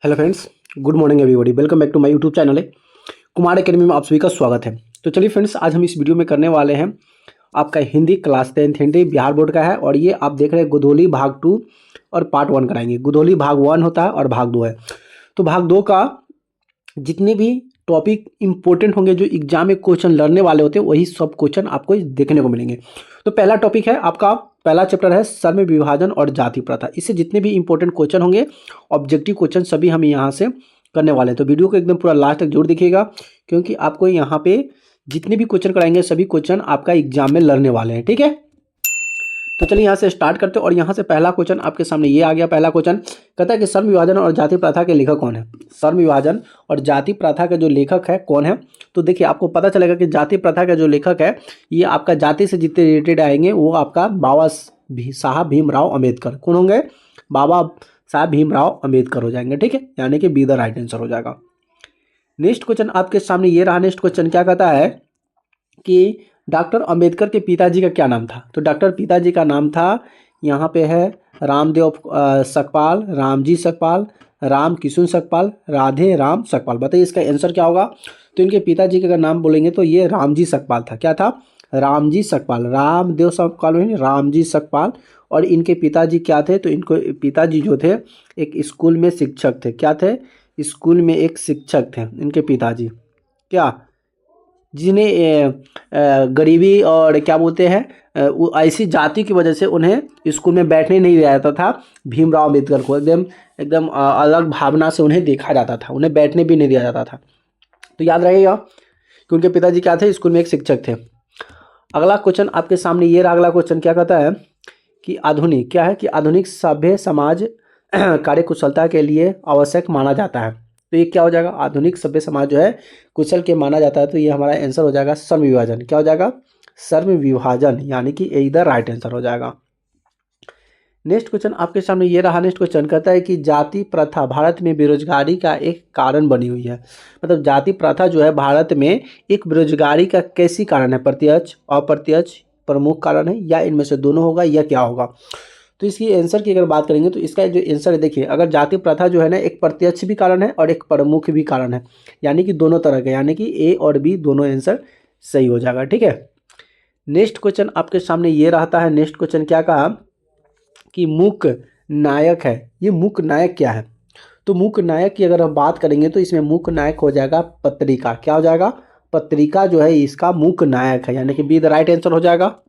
Hello friends, good morning everybody. Welcome back to my YouTube channel है Kumar academy में आप सभी का स्वागत है। तो चलिए फ्रेंड्स, आज हम इस वीडियो में करने वाले हैं आपका Hindi class 10th Hindi Bihar board का है। और ये आप देख रहे हैं गोधोली भाग 2 और पार्ट 1 कराएंगे। गोधोली भाग 1 होता है और भाग 2 है। तो भाग 2 का जितने भी टॉपिक इंपॉर्टेंट होंगे, जो एग्जाम में क्वेश्चन लड़ने वाले होते हैं, वही सब क्वेश्चन आपको देखने को मिलेंगे। तो पहला टॉपिक है आपका, पहला चैप्टर है सर्व विभाजन और जाति प्रथा। इससे जितने भी इंपॉर्टेंट क्वेश्चन होंगे, ऑब्जेक्टिव क्वेश्चन, सभी हम यहाँ से करने वाले हैं। तो वीडियो को एकदम पूरा लास्ट तक जरूर देखिएगा, क्योंकि आपको यहाँ पे जितने भी क्वेश्चन कराएंगे, सभी क्वेश्चन आपका एग्जाम में लड़ने वाले हैं। ठीक है, तो चलिए यहाँ से स्टार्ट करते हैं। और यहाँ से पहला क्वेश्चन आपके सामने ये आ गया। पहला क्वेश्चन कहता है कि सर्व विभाजन और जाति प्रथा के लेखक कौन है। सर्व विभाजन और जाति प्रथा का जो लेखक है कौन है, तो देखिए आपको पता चलेगा कि जाति प्रथा का जो लेखक है, ये आपका जाति से जितने रिलेटेड आएंगे वो आपका बाबा साहब भीमराव अम्बेडकर। कौन होंगे? बाबा साहब भीमराव अम्बेडकर हो जाएंगे। ठीक है, यानी कि बी द राइट आंसर हो जाएगा। नेक्स्ट क्वेश्चन आपके सामने ये रहा। नेक्स्ट क्वेश्चन क्या कहता है कि डॉक्टर अंबेडकर के पिताजी का क्या नाम था। तो डॉक्टर पिताजी का नाम था, यहाँ पे है रामदेव सकपाल, रामजी सकपाल, राम किशुन सकपाल, राधे राम सकपाल। बताइए इसका आंसर क्या होगा। तो इनके पिताजी का अगर नाम बोलेंगे तो ये रामजी सकपाल था। क्या था? रामजी सकपाल। रामदेव सकपाल नहीं, रामजी सकपाल। और इनके पिताजी क्या थे? तो इनको पिताजी जो थे एक स्कूल में शिक्षक थे। क्या थे? स्कूल में एक शिक्षक थे इनके पिताजी। क्या? जिन्हें गरीबी और क्या बोलते हैं, ऐसी जाति की वजह से उन्हें स्कूल में बैठने नहीं दिया जाता था। भीमराव अम्बेडकर को एकदम एकदम अलग भावना से उन्हें देखा जाता था, उन्हें बैठने भी नहीं दिया जाता था। तो याद रहेगा कि उनके पिताजी क्या थे? स्कूल में एक शिक्षक थे। अगला क्वेश्चन आपके सामने ये रहा। अगला क्वेश्चन क्या कहता है कि आधुनिक क्या है, कि आधुनिक सभ्य समाज कार्यकुशलता के लिए आवश्यक माना जाता है। तो ये क्या हो जाएगा? आधुनिक सभ्य समाज जो है कुशल के माना जाता है। तो ये हमारा आंसर हो जाएगा सर्व विभाजन। क्या हो जाएगा? सर्व विभाजन, यानी कि ये इधर राइट आंसर हो जाएगा। नेक्स्ट क्वेश्चन आपके सामने ये रहा। नेक्स्ट क्वेश्चन कहता है कि जाति प्रथा भारत में बेरोजगारी का एक कारण बनी हुई है। मतलब जाति प्रथा जो है भारत में एक बेरोजगारी का कैसी कारण है? प्रत्यक्ष, अप्रत्यक्ष, प्रमुख कारण है, या इनमें से दोनों होगा, या क्या होगा? तो इसकी आंसर की अगर बात करेंगे तो इसका जो आंसर है, देखिए अगर जाति प्रथा जो है ना, एक प्रत्यक्ष भी कारण है और एक प्रमुख भी कारण है, यानी कि दोनों तरह के, यानी कि ए और बी दोनों आंसर सही हो जाएगा। ठीक है, नेक्स्ट क्वेश्चन आपके सामने ये रहता है। नेक्स्ट क्वेश्चन क्या कहा कि मूक नायक है। ये मूक नायक क्या है? तो मूक नायक की अगर हम बात करेंगे तो इसमें मूक नायक हो जाएगा पत्रिका। क्या हो जाएगा? पत्रिका जो है इसका मूक नायक है, यानी कि बी द राइट आंसर हो जाएगा।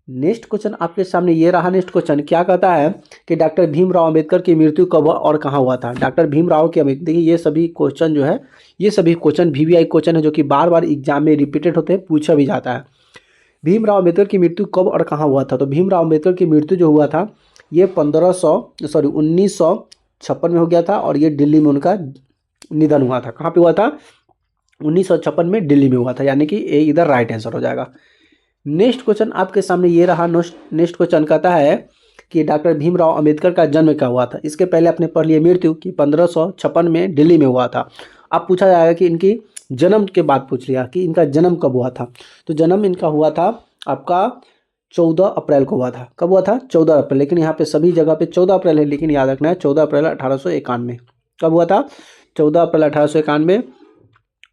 नेक्स्ट क्वेश्चन आपके सामने ये रहा। नेक्स्ट क्वेश्चन क्या कहता है कि डॉक्टर भीमराव अंबेडकर की मृत्यु कब और कहाँ हुआ था। डॉक्टर भीमराव की अम्बेडकर, देखिए ये सभी क्वेश्चन जो है, ये सभी क्वेश्चन वीवीआई क्वेश्चन है, जो कि बार बार एग्जाम में रिपीटेड होते हैं, पूछा भी जाता है। भीमराव अंबेडकर की मृत्यु कब और कहाँ हुआ था। तो भीमराव अंबेडकर की मृत्यु जो हुआ था ये 1956 में हो गया था। और ये दिल्ली में उनका निधन हुआ था। कहाँ पे हुआ था? 1956 में दिल्ली में हुआ था, यानी कि ये इधर राइट आंसर हो जाएगा। नेक्स्ट क्वेश्चन आपके सामने ये रहा। नेक्स्ट क्वेश्चन कहता है कि डॉक्टर भीमराव अंबेडकर का जन्म क्या हुआ था। इसके पहले आपने पढ़ लिया मृत्यु की 1556 में दिल्ली में हुआ था। अब पूछा जाएगा कि इनकी जन्म के बाद पूछ लिया कि इनका जन्म कब हुआ था। तो जन्म इनका हुआ था आपका 14 अप्रैल को हुआ था। कब हुआ था? 14 अप्रैल। लेकिन यहाँ पे सभी जगह पे 14 अप्रैल है, लेकिन याद रखना है 14 अप्रैल 1891। कब हुआ था? 14 अप्रैल 1891।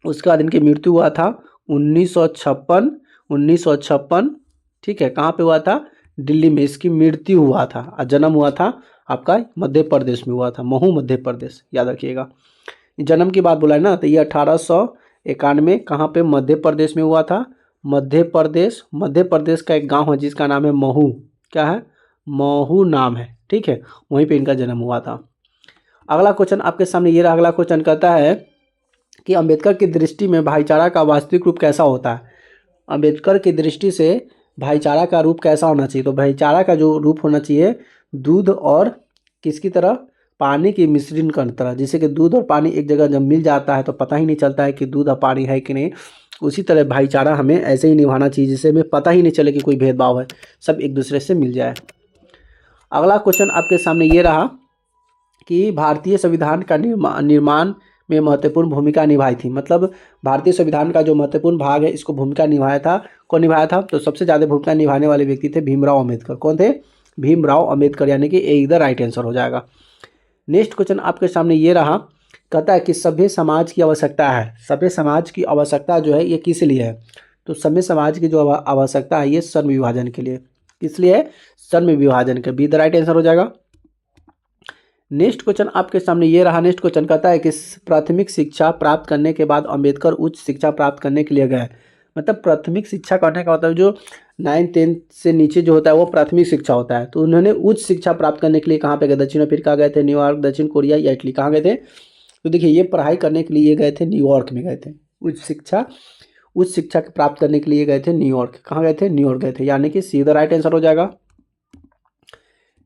उसके बाद इनकी मृत्यु हुआ था 1956। ठीक है, कहाँ पे हुआ था? दिल्ली में इसकी मृत्यु हुआ था। और जन्म हुआ था आपका मध्य प्रदेश में हुआ था, महू मध्य प्रदेश, याद रखिएगा। जन्म की बात बोला है ना, तो ये 1891 कहाँ पे? मध्य प्रदेश में हुआ था। मध्य प्रदेश का एक गांव है जिसका नाम है महू। क्या है? महू नाम है। ठीक है, वहीं पे इनका जन्म हुआ था। अगला क्वेश्चन आपके सामने ये रहा। अगला क्वेश्चन कहता है कि अंबेडकर की दृष्टि में भाईचारा का वास्तविक रूप कैसा होता है। अंबेडकर की दृष्टि से भाईचारा का रूप कैसा होना चाहिए। तो भाईचारा का जो रूप होना चाहिए, दूध और किसकी तरह? पानी की मिश्रण की तरह। जैसे कि दूध और पानी एक जगह जब मिल जाता है तो पता ही नहीं चलता है कि दूध और पानी है कि नहीं, उसी तरह भाईचारा हमें ऐसे ही निभाना चाहिए जिससे हमें पता ही नहीं चले कि कोई भेदभाव है, सब एक दूसरे से मिल जाए। अगला क्वेश्चन आपके सामने ये रहा कि भारतीय संविधान का निर्माण में महत्वपूर्ण भूमिका निभाई थी। मतलब भारतीय संविधान का जो महत्वपूर्ण भाग है, इसको भूमिका निभाया था। कौन निभाया था? तो सबसे ज़्यादा भूमिका निभाने वाले व्यक्ति थे भीमराव अम्बेडकर। कौन थे? भीमराव अम्बेडकर, यानी कि ये इधर राइट आंसर हो जाएगा। नेक्स्ट क्वेश्चन आपके सामने ये रहा, कहता है कि सभ्य समाज की आवश्यकता है। सभ्य समाज की आवश्यकता जो है ये किस लिए है? तो सभ्य समाज की जो आवश्यकता है ये श्रम विभाजन के लिए। किस लिए? श्रम विभाजन के। बी द राइट आंसर हो जाएगा। नेक्स्ट क्वेश्चन आपके सामने ये रहा। नेक्स्ट क्वेश्चन कहता है कि प्राथमिक शिक्षा प्राप्त करने के बाद अंबेडकर उच्च शिक्षा प्राप्त करने के लिए गए। मतलब प्राथमिक शिक्षा करने का मतलब जो 9-10 से नीचे जो होता है वो प्राथमिक शिक्षा होता है। तो उन्होंने उच्च शिक्षा प्राप्त करने के लिए कहाँ पे गए? दक्षिण अफ्रीका गए थे, न्यूयॉर्क, दक्षिण कोरिया या इटली, कहाँ गए थे? तो देखिए ये पढ़ाई करने के लिए गए थे न्यूयॉर्क में गए थे। उच्च शिक्षा प्राप्त करने के लिए गए थे न्यूयॉर्क। कहाँ गए थे? न्यूयॉर्क गए थे, यानी कि सी द राइट आंसर हो जाएगा।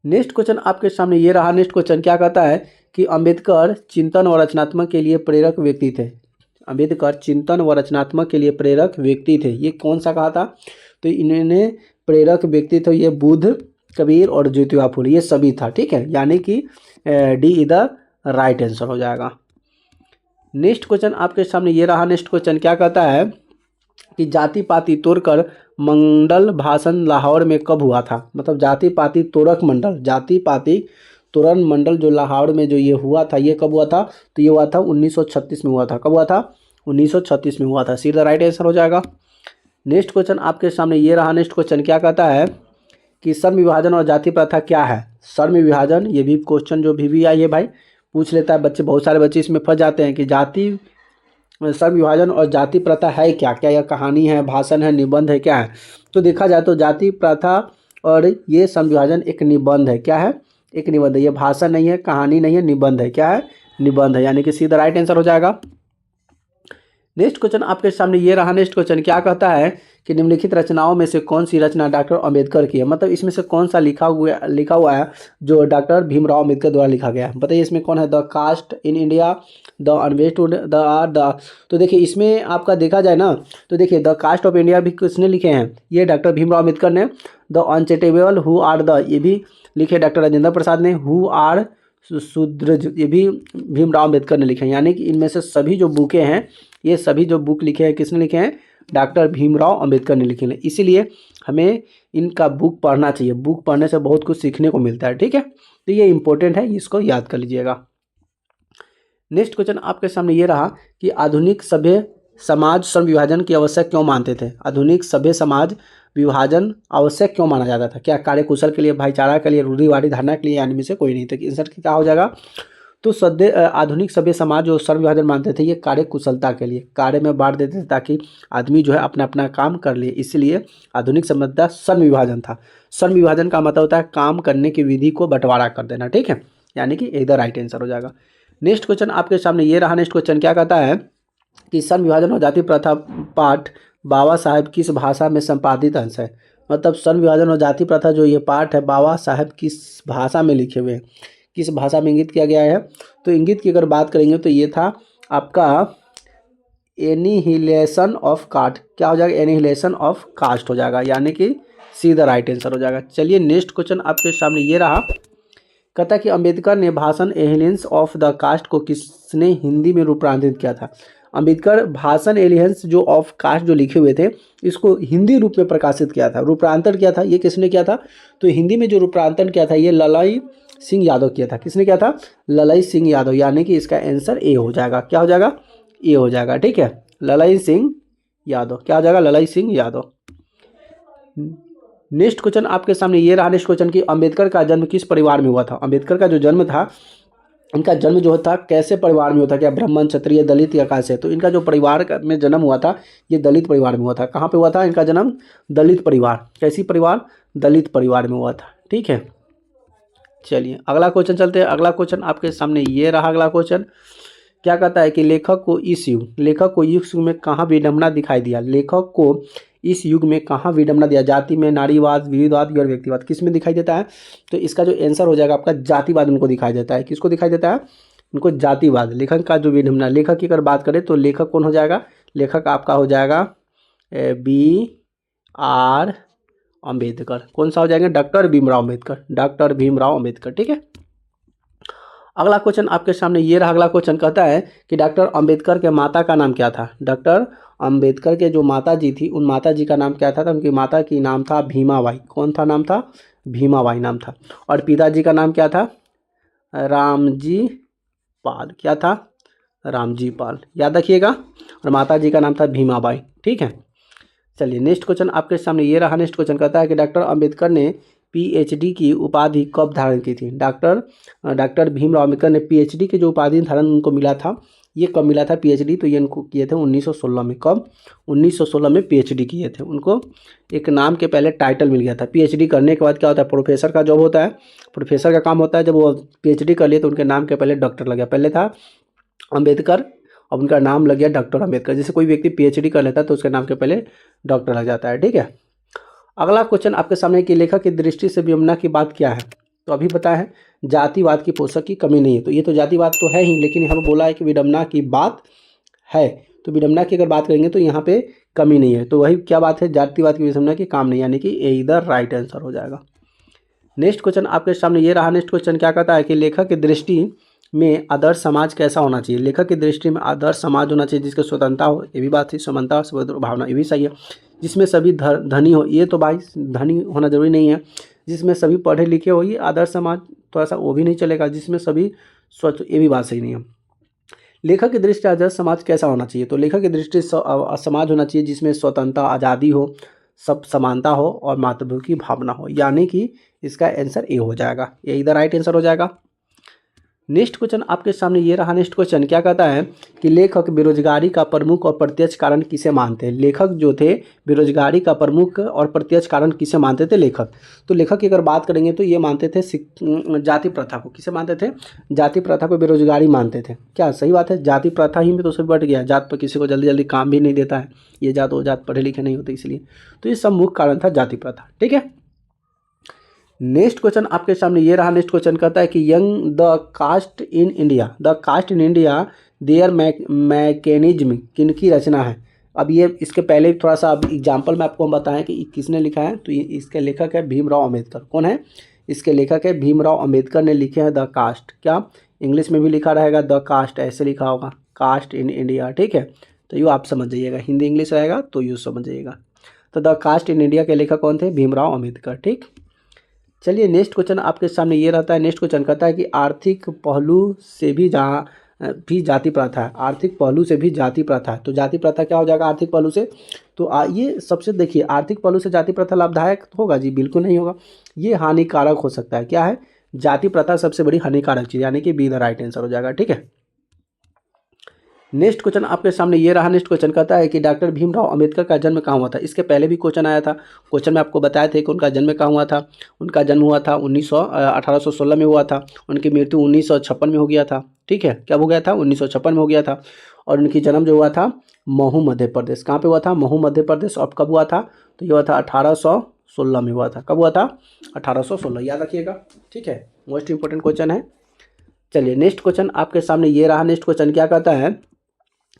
नेक्स्ट क्वेश्चन आपके सामने ये रहा। नेक्स्ट क्वेश्चन क्या कहता है कि अंबेडकर चिंतन और रचनात्मक के लिए प्रेरक व्यक्ति थे। अंबेडकर चिंतन व रचनात्मक के लिए प्रेरक व्यक्ति थे। ये कौन सा कहा था? तो इन्होंने प्रेरक व्यक्ति थे ये बुद्ध, कबीर और ज्योतिबा फुले, ये सभी था। ठीक है, यानी कि डी इधर राइट आंसर हो जाएगा। नेक्स्ट क्वेश्चन आपके सामने ये रहा। नेक्स्ट क्वेश्चन क्या कहता है कि जाति पाति तोड़कर मंडल भाषण लाहौर में कब हुआ था? मतलब जाति पाति तोड़क मंडल, जाति पाति तोरण मंडल जो लाहौर में जो ये हुआ था, ये कब हुआ था? तो ये हुआ था 1936 में हुआ था। कब हुआ था? 1936 में हुआ था। सी द राइट आंसर हो जाएगा। नेक्स्ट क्वेश्चन आपके सामने ये रहा। नेक्स्ट क्वेश्चन क्या कहता है कि श्रम विभाजन और जाति प्रथा क्या है? श्रम विभाजन, ये भी क्वेश्चन जो भी आई है भाई पूछ लेता है बच्चे, बहुत सारे बच्चे इसमें फंस जाते हैं कि जाति श्रम विभाजन और जाति प्रथा है क्या? क्या यह कहानी है, भाषण है, निबंध है, क्या है? तो देखा जाए तो जाति प्रथा और ये श्रम विभाजन एक निबंध है। क्या है? एक निबंध है। ये भाषण नहीं है, कहानी नहीं है, निबंध है। क्या है? निबंध है, यानी कि सी द राइट आंसर हो जाएगा। नेक्स्ट क्वेश्चन आपके सामने ये रहा। नेक्स्ट क्वेश्चन क्या कहता है कि निम्नलिखित रचनाओं में से कौन सी रचना डॉक्टर अंबेडकर की है? मतलब इसमें से कौन सा लिखा हुआ है जो डॉक्टर भीमराव अंबेडकर द्वारा लिखा गया है? बताइए इसमें कौन है? The caste in India, the unvested, the तो देखिए इसमें आपका देखा जाए ना तो देखिए द कास्ट ऑफ इंडिया भी किसने लिखे हैं? ये डॉक्टर भीमराव अंबेडकर ने। द अनचेटेबल हु आर द, ये भी लिखे डॉक्टर राजेंद्र प्रसाद ने। हु आर शूद्रज, ये भी भीमराव अंबेडकर ने लिखे हैं। यानी कि इनमें से सभी जो बुकें हैं, ये सभी जो बुक लिखे हैं किसने लिखे हैं? डॉक्टर भीमराव अंबेडकर ने लिखे हैं। इसीलिए हमें इनका बुक पढ़ना चाहिए। बुक पढ़ने से बहुत कुछ सीखने को मिलता है। ठीक है, तो ये इंपॉर्टेंट है, इसको याद कर लीजिएगा। नेक्स्ट क्वेश्चन आपके सामने ये रहा कि आधुनिक सभ्य समाज श्रम विभाजन की आवश्यक क्यों मानते थे? आधुनिक सभ्य समाज विभाजन आवश्यक क्यों माना जाता था? क्या कार्य कुशल के लिए, भाईचारा के लिए, रूढ़िवादी धारणा के लिए, यानी में से कोई नहीं था? आंसर क्या हो जाएगा? तो आधुनिक सभ्य समाज जो श्रम विभाजन मानते थे ये कार्य कुशलता के लिए, कार्य में बांट देते थे ताकि आदमी जो है अपना अपना काम कर ले, इसलिए आधुनिक सभ्यता श्रम विभाजन था। श्रम विभाजन का मतलब होता है काम करने की विधि को बंटवारा कर देना। ठीक है, यानी कि इधर राइट आंसर हो जाएगा। नेक्स्ट क्वेश्चन आपके सामने ये रहा। नेक्स्ट क्वेश्चन क्या कहता है कि श्रम विभाजन और जाति प्रथा पाठ बाबा साहेब किस भाषा में संपादित अंश है? मतलब श्रम विभाजन और जाति प्रथा जो ये पाठ है बाबा साहेब किस भाषा में लिखे हुए हैं, किस भाषा में इंगित किया गया है? तो इंगित की अगर बात करेंगे तो ये था आपका एनिहिलेशन ऑफ कास्ट। क्या हो जाएगा? एनिहिलेशन ऑफ कास्ट हो जाएगा, यानी कि सी द राइट आंसर हो जाएगा। चलिए नेक्स्ट क्वेश्चन आपके सामने ये रहा। कहता कि अंबेडकर ने भाषण एलियंस ऑफ द कास्ट को किसने हिंदी में रूपांतरित किया था? अंबेडकर भाषण एलियंस जो ऑफ कास्ट जो लिखे हुए थे इसको हिंदी रूप में प्रकाशित किया था, रूपांतरण किया था। ये किसने किया था? तो हिंदी में जो रूपांतरण किया था ये ललाई सिंह यादव किया था। किसने किया था? ललाई सिंह यादव, यानी कि इसका आंसर ए हो जाएगा। क्या हो जाएगा? ए हो जाएगा। ठीक है, ललाई सिंह यादव। क्या हो जाएगा? ललाई सिंह यादव। नेक्स्ट क्वेश्चन आपके सामने ये रहा। नेक्स्ट क्वेश्चन कि अंबेडकर का जन्म किस परिवार में हुआ था? अंबेडकर का जो जन्म था, इनका जन्म जो था कैसे परिवार में हुआ था? क्या ब्राह्मण, क्षत्रिय, दलित या कैसे? तो इनका जो परिवार में जन्म हुआ था ये दलित परिवार में हुआ था। कहाँ पे हुआ था इनका जन्म? दलित परिवार। कैसी परिवार? दलित परिवार में हुआ था। ठीक है, चलिए अगला क्वेश्चन चलते हैं। अगला क्वेश्चन आपके सामने ये रहा। अगला क्वेश्चन क्या कहता है कि लेखक को इस युग में कहाँ विडंबना दिखाई दिया? लेखक को इस युग में कहाँ विडंबना दिया? जाति में, नारीवाद, विविधवाद और व्यक्तिवाद, किस में दिखाई देता है? तो इसका जो आंसर हो जाएगा आपका जातिवाद उनको दिखाई देता है। किसको दिखाई देता है? उनको जातिवाद। लेखक का जो विडंबना, लेखक की अगर बात करें तो लेखक कौन हो जाएगा? लेखक आपका हो जाएगा B.R. अम्बेडकर। कौन सा हो जाएगा? डॉक्टर भीमराव अम्बेडकर। डॉक्टर भीमराव अम्बेडकर। ठीक है, अगला क्वेश्चन आपके सामने ये रहा। अगला क्वेश्चन कहता है कि डॉक्टर अंबेडकर के माता का नाम क्या था? डॉक्टर अंबेडकर के जो माता जी थी उन माता जी का नाम क्या था? तो उनकी माता की नाम था भीमाबाई। कौन था नाम था? भीमाबाई नाम था। और पिताजी का नाम क्या था? रामजी पाल, क्या था, रामजी पाल, याद रखिएगा। और माता जी का नाम था भीमाबाई, ठीक है। चलिए नेक्स्ट क्वेश्चन आपके सामने ये रहा। नेक्स्ट क्वेश्चन कहता है कि डॉक्टर अंबेडकर ने पीएचडी की उपाधि कब धारण की थी। डॉक्टर भीमराव अंबेडकर ने पीएचडी की जो उपाधि धारण उनको मिला था, ये कब मिला था पीएचडी, तो ये उनको किए थे 1916 में। कब, 1916 में पीएचडी किए थे। उनको एक नाम के पहले टाइटल मिल गया था। पीएचडी करने के बाद क्या होता है, प्रोफेसर का जॉब होता है, प्रोफेसर का काम होता है। जब वो पीएचडी कर लिए तो उनके नाम के पहले डॉक्टर लग गया। पहले था अंबेडकर, अब उनका नाम लग गया डॉक्टर अंबेडकर। जैसे कोई व्यक्ति पीएचडी कर लेता है तो उसके नाम के पहले डॉक्टर लग जाता है, ठीक है। अगला क्वेश्चन आपके सामने कि लेखक की दृष्टि से विडंबना की बात क्या है। तो अभी पता है जातिवाद की पोषक की कमी नहीं है, तो ये तो जातिवाद तो है ही, लेकिन यहाँ पर बोला है कि विडंबना की बात है। तो विडंबना की अगर बात करेंगे तो यहाँ पे कमी नहीं है, तो वही क्या बात है, जातिवाद की विडंबना की काम नहीं, यानी कि ये इधर राइट आंसर हो जाएगा। नेक्स्ट क्वेश्चन आपके सामने ये रहा। नेक्स्ट क्वेश्चन क्या कहता है कि लेखक की दृष्टि में आदर्श समाज कैसा होना चाहिए। लेखक की दृष्टि में आदर्श समाज होना चाहिए जिसकी स्वतंत्रता हो, ये भी बात थी, समानता और भावना, ये भी सही है। जिसमें सभी धनी हो, ये तो भाई धनी होना जरूरी नहीं है। जिसमें सभी पढ़े लिखे हो, ये आदर्श समाज थोड़ा सा वो भी नहीं चलेगा। जिसमें सभी स्वच्छ, ये भी बात सही नहीं है। लेखक की दृष्टि आदर्श समाज कैसा होना चाहिए, तो लेखक की दृष्टि समाज होना चाहिए जिसमें स्वतंत्रता, आज़ादी हो, सब समानता हो और मातृभूमि की भावना हो, यानी कि इसका आंसर ए हो जाएगा, ये इधर राइट आंसर हो जाएगा। नेक्स्ट क्वेश्चन आपके सामने ये रहा। नेक्स्ट क्वेश्चन क्या कहता है कि लेखक बेरोजगारी का प्रमुख और प्रत्यक्ष कारण किसे मानते हैं। लेखक जो थे बेरोजगारी का प्रमुख और प्रत्यक्ष कारण किसे मानते थे लेखक। तो लेखक की अगर बात करेंगे तो ये मानते थे जाति प्रथा को। किसे मानते थे, जाति प्रथा को बेरोजगारी मानते थे। क्या सही बात है, जाति प्रथा ही में तो सब बढ़ गया। जात पर किसी को जल्दी जल्दी काम भी नहीं देता है, ये जात वो जात पढ़े लिखे नहीं होते, इसलिए तो ये सब मुख्य कारण था जाति प्रथा, ठीक है। नेक्स्ट क्वेश्चन आपके सामने ये रहा। नेक्स्ट क्वेश्चन कहता है कि young the caste in India their mechanism किनकी रचना है। अब ये इसके पहले थोड़ा सा अब एग्जाम्पल में आपको हम बताएं कि किसने लिखा है, तो इसके लेखक है भीमराव अम्बेडकर। कौन है, इसके लेखक है भीमराव अम्बेडकर ने लिखे हैं द कास्ट। क्या इंग्लिश में भी लिखा रहेगा द कास्ट, ऐसे लिखा होगा कास्ट इन इंडिया, ठीक है। तो यू आप समझ जाइएगा, हिंदी इंग्लिश रहेगा तो यू समझ जाइएगा। तो द कास्ट इन इंडिया के लेखक कौन थे, भीमराव अम्बेडकर, ठीक। चलिए नेक्स्ट क्वेश्चन आपके सामने ये रहता है। नेक्स्ट क्वेश्चन कहता है कि आर्थिक पहलू से भी जाति प्रथा है। आर्थिक पहलू से भी जाति प्रथा है, तो जाति प्रथा क्या हो जाएगा आर्थिक पहलू से। तो ये सबसे देखिए, आर्थिक पहलू से जाति प्रथा लाभदायक होगा जी, बिल्कुल नहीं होगा, ये हानिकारक हो सकता है। क्या है, जाति प्रथा सबसे बड़ी हानिकारक चीज़, यानी कि बी द राइट आंसर हो जाएगा, ठीक है। नेक्स्ट क्वेश्चन आपके सामने ये रहा। नेक्स्ट क्वेश्चन कहता है कि डॉक्टर भीमराव अंबेडकर का जन्म कहाँ हुआ था। इसके पहले भी क्वेश्चन आया था, क्वेश्चन में आपको बताए थे कि उनका जन्म कहाँ हुआ था। उनका जन्म हुआ था 1816 में हुआ था। उनकी मृत्यु 1956 में हो गया था, ठीक है। कब हो गया था, 1956 में हो गया था। और उनकी जन्म जो हुआ था महू मध्य प्रदेश, कहाँ पे हुआ था, महू मध्य प्रदेश। और कब हुआ था, तो ये हुआ था 1816 में हुआ था। कब हुआ था, 1816, याद रखिएगा, ठीक है। मोस्ट इंपॉर्टेंट क्वेश्चन है। चलिए नेक्स्ट क्वेश्चन आपके सामने ये रहा। नेक्स्ट क्वेश्चन क्या कहता है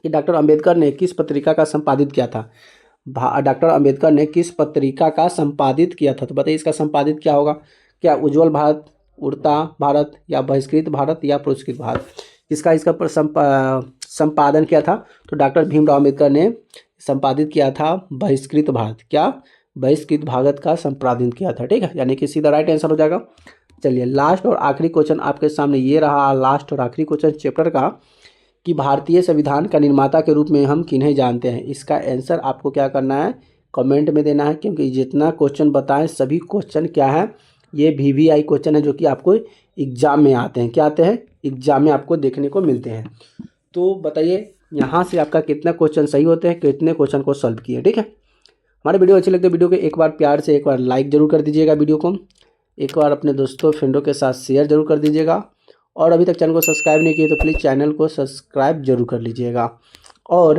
कि डॉक्टर अंबेडकर ने किस पत्रिका का संपादित किया था। डॉक्टर अंबेडकर ने किस पत्रिका का संपादित किया था, तो बताइए इसका संपादित क्या होगा। क्या उज्जवल भारत, उड़ता भारत, या बहिष्कृत भारत, या पुरस्कृत भारत। इसका संपादन किया था, तो डॉक्टर भीमराव अंबेडकर ने संपादित किया था बहिष्कृत भारत। क्या, बहिष्कृत भारत का संपादन किया था, ठीक है, यानी कि सीधा राइट आंसर हो जाएगा। चलिए लास्ट और आखिरी क्वेश्चन आपके सामने ये रहा। लास्ट और आखिरी क्वेश्चन चैप्टर का कि भारतीय संविधान का निर्माता के रूप में हम किन्हें जानते हैं। इसका आंसर आपको क्या करना है, कमेंट में देना है, क्योंकि जितना क्वेश्चन बताएं सभी क्वेश्चन क्या है, ये VVI क्वेश्चन है जो कि आपको एग्जाम में आते हैं। क्या आते हैं, एग्जाम में आपको देखने को मिलते हैं। तो बताइए यहाँ से आपका कितना क्वेश्चन सही होते हैं, कितने क्वेश्चन को सॉल्व किए, ठीक है। हमारी वीडियो अच्छी लगती है, वीडियो को एक बार प्यार से एक बार लाइक जरूर कर दीजिएगा, वीडियो को एक बार अपने दोस्तों फ्रेंडों के साथ शेयर जरूर कर दीजिएगा। और अभी तक चैनल को सब्सक्राइब नहीं किए तो प्लीज़ चैनल को सब्सक्राइब जरूर कर लीजिएगा, और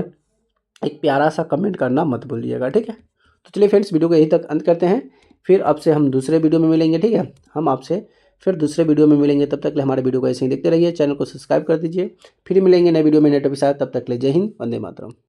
एक प्यारा सा कमेंट करना मत भूलिएगा, ठीक है। तो चलिए फ्रेंड्स, वीडियो को यहीं तक अंत करते हैं, फिर आपसे हम दूसरे वीडियो में मिलेंगे, ठीक है। हम आपसे फिर दूसरे वीडियो में मिलेंगे, तब तक के लिए हमारे वीडियो को ऐसे ही देखते रहिए, चैनल को सब्सक्राइब कर दीजिए। फिर मिलेंगे नए वीडियो में नए टॉपिक के साथ, तब तक के लिए जय हिंद, वंदे मातरम।